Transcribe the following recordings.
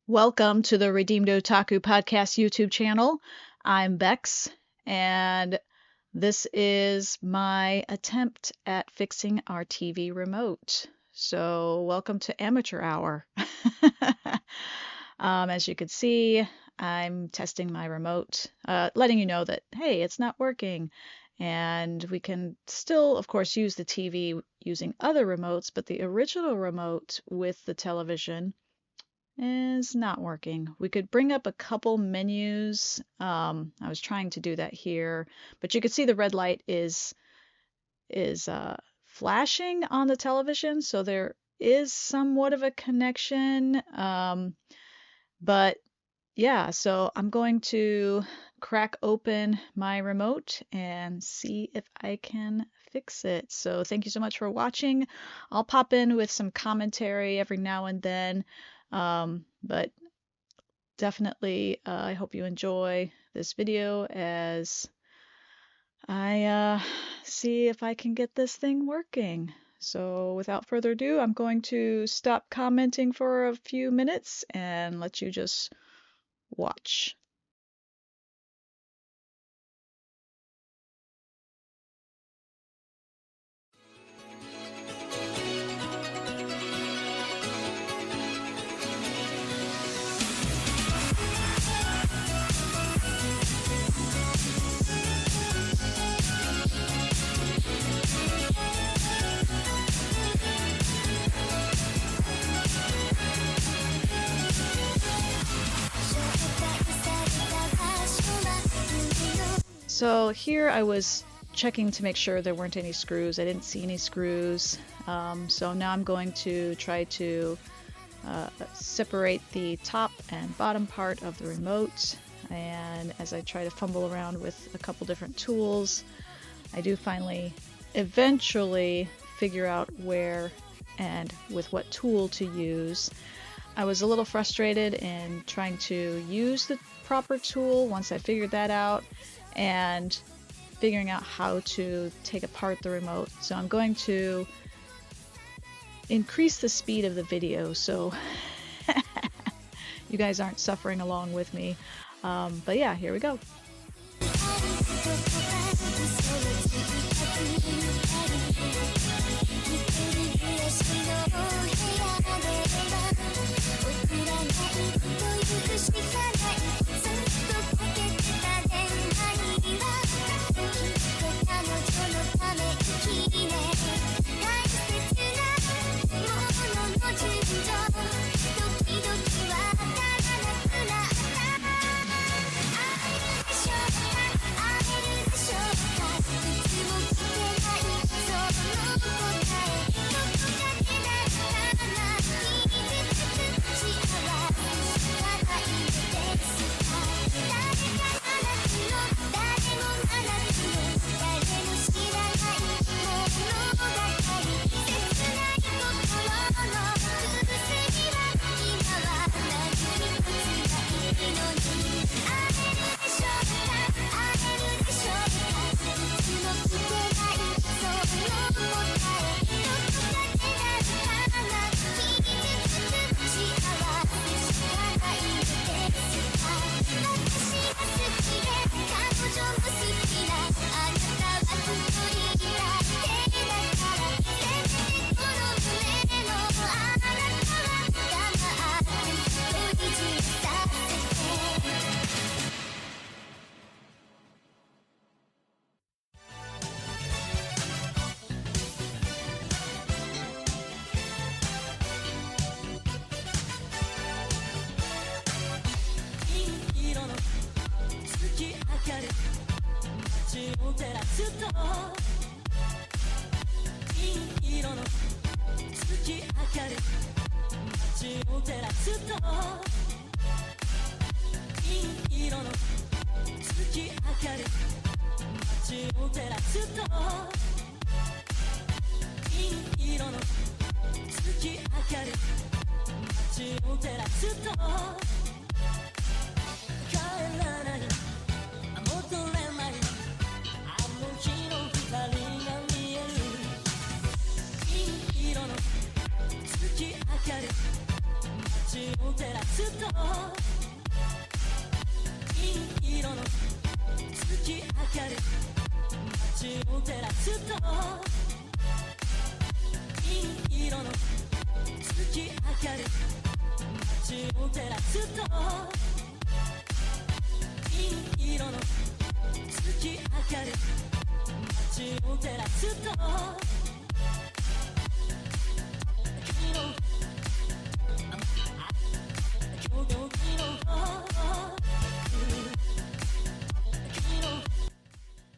Welcome to the Redeemed Otaku Podcast YouTube channel. I'm Bex, and this is my attempt at fixing our TV remote. So, welcome to Amateur Hour. As you can see, I'm testing my remote, letting you know that, hey, it's not working. And we can still, of course, use the TV using other remotes, but the original remote with the television is not working. We could bring up a couple menus. I was trying to do that here, but you can see the red light is flashing on the television, so there is somewhat of a connection. But yeah, so I'm going to crack open my remote and see if I can fix it. So thank you so much for watching. I'll pop in with some commentary every now and then. But definitely, I hope you enjoy this video as I see if I can get this thing working. So without further ado, I'm going to stop commenting for a few minutes and let you just watch. So here I was checking to make sure there weren't any screws. I didn't see any screws. So now I'm going to try to separate the top and bottom part of the remote. And as I try to fumble around with a couple different tools, I do finally eventually figure out where and with what tool to use. I was a little frustrated in trying to use the proper tool once I figured that out, and figuring out how to take apart the remote. So I'm going to increase the speed of the video so you guys aren't suffering along with me. But yeah, here we go.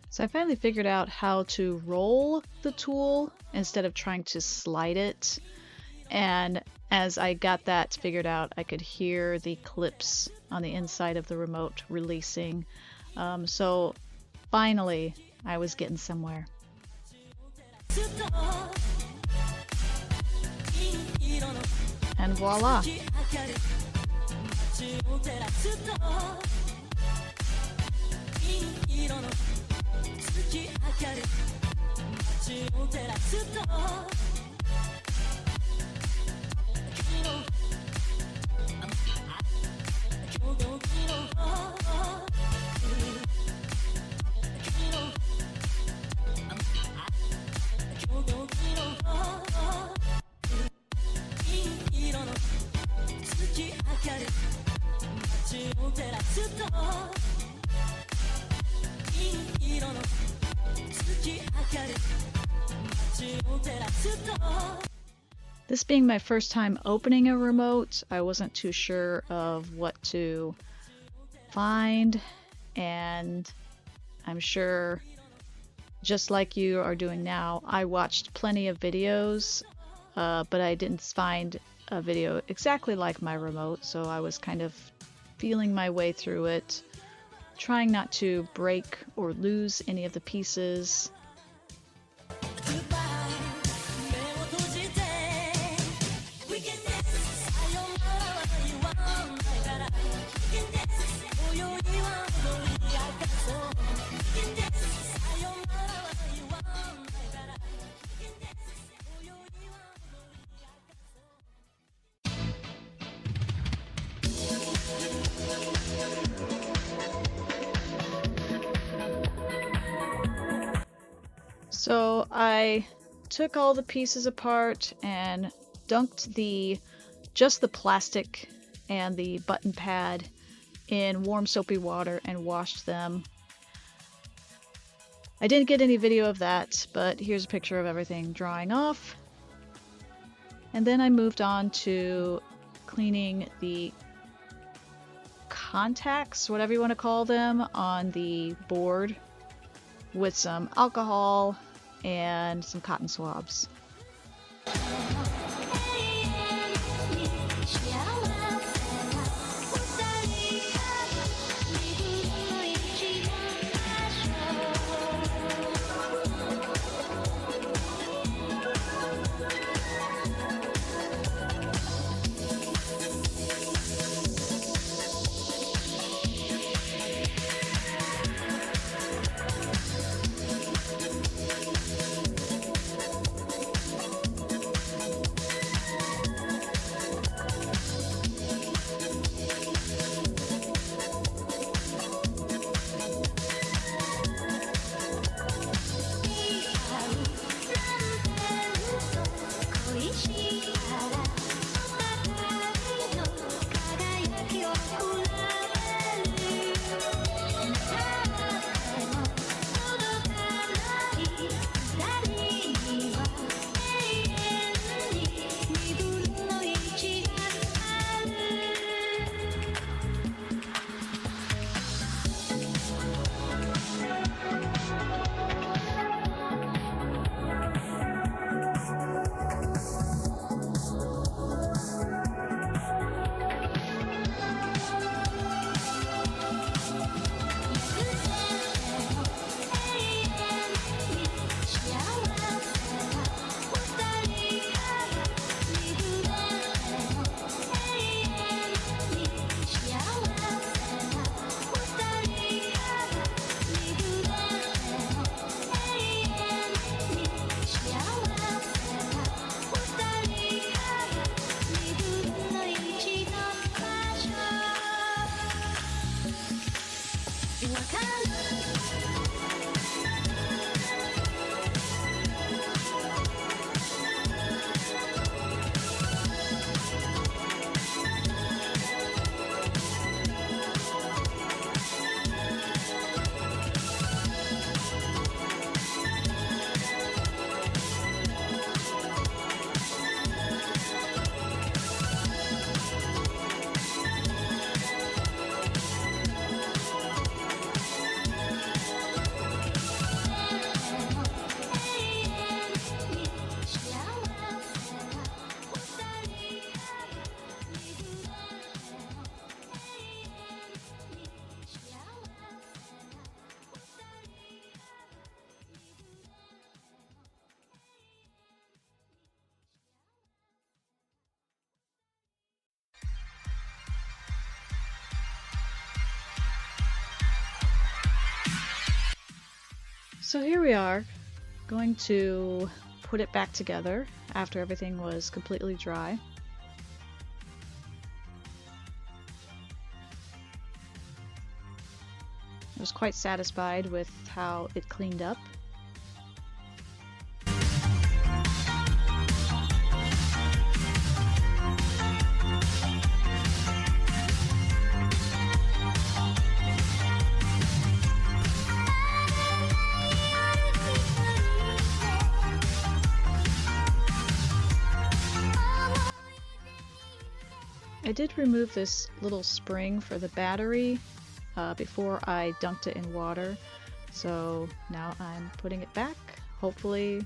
So I finally figured out how to roll the tool instead of trying to slide it. And as I got that figured out, I could hear the clips on the inside of the remote releasing. So finally, I was getting somewhere. And voila! This being my first time opening a remote, I wasn't too sure of what to find, and I'm sure, just like you are doing now, I watched plenty of videos, but I didn't find a video exactly like my remote, so I was kind of feeling my way through it, trying not to break or lose any of the pieces. So I took all the pieces apart and dunked just the plastic and the button pad in warm soapy water and washed them. I didn't get any video of that, but here's a picture of everything drying off. And then I moved on to cleaning the contacts, whatever you want to call them, on the board with some alcohol and some cotton swabs. So here we are, going to put it back together after everything was completely dry. I was quite satisfied with how it cleaned up. I did remove this little spring for the battery before I dunked it in water, so now I'm putting it back, hopefully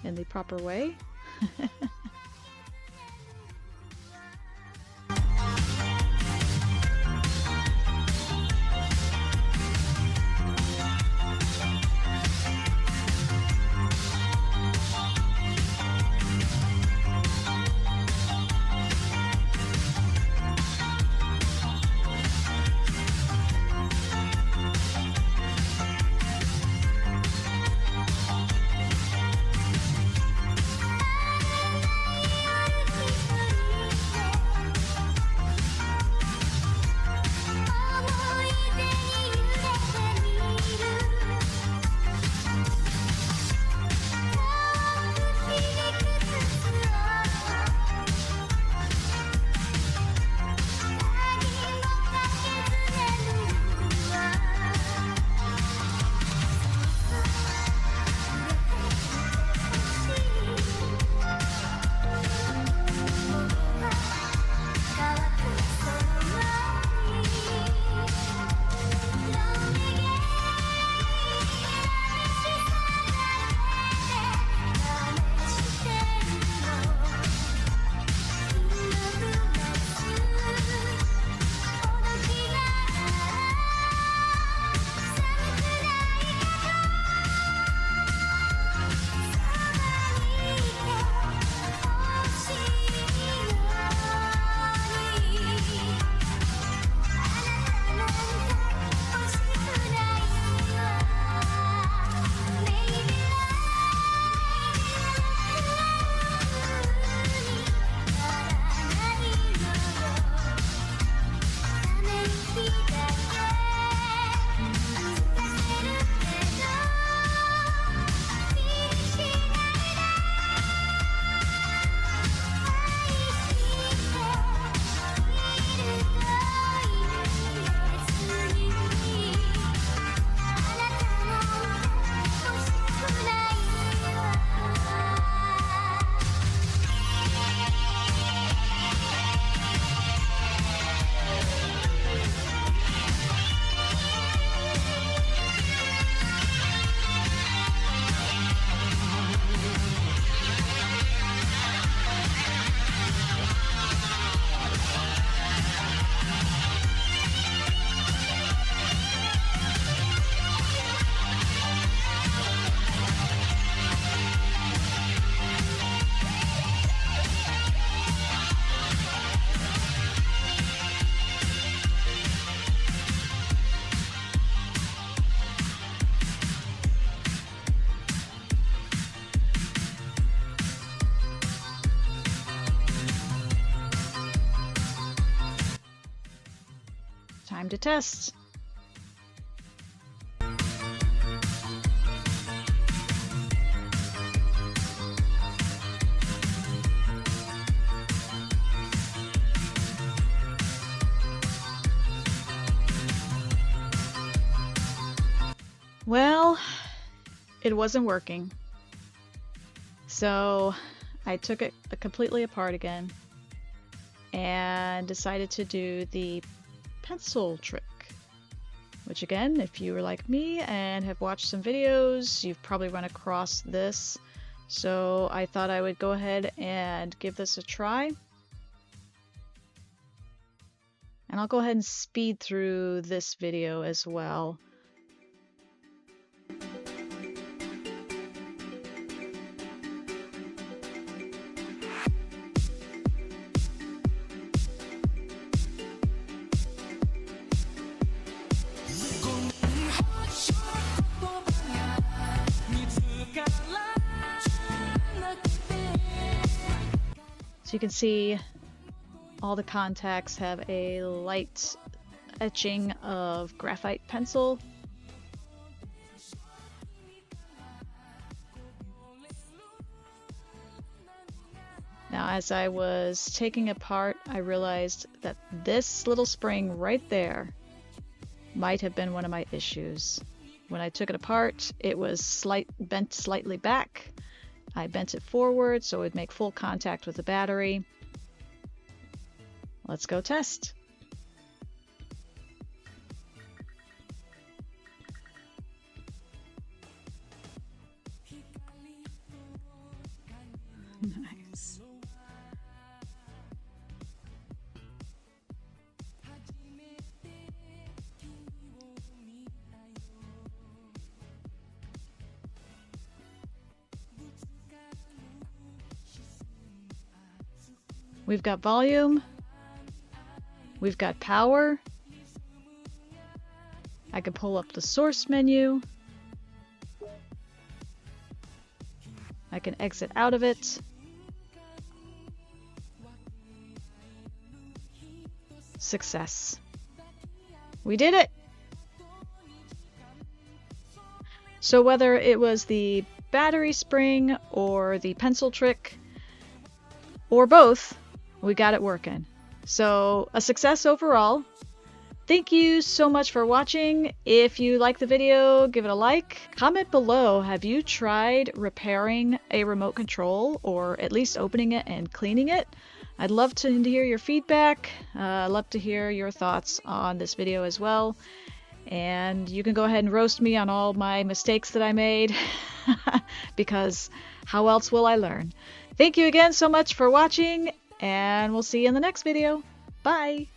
in the proper way. Time to test. Well, it wasn't working. So I took it completely apart again and decided to do the pencil trick, which again, if you were like me and have watched some videos, you've probably run across this. So I thought I would go ahead and give this a try. And I'll go ahead and speed through this video as well. you can see, all the contacts have a light etching of graphite pencil. Now, as I was taking apart, I realized that this little spring right there might have been one of my issues. When I took it apart, it was bent slightly back. I bent it forward so it would make full contact with the battery. Let's go test. Nice. We've got volume. We've got power. I can pull up the source menu. I can exit out of it. Success. We did it! So whether it was the battery spring or the pencil trick or both, we got it working. So a success overall. Thank you so much for watching. If you like the video, give it a like. Comment below, have you tried repairing a remote control or at least opening it and cleaning it? I'd love to hear your feedback. I'd love to hear your thoughts on this video as well. And you can go ahead and roast me on all my mistakes that I made because how else will I learn? Thank you again so much for watching, and we'll see you in the next video. Bye!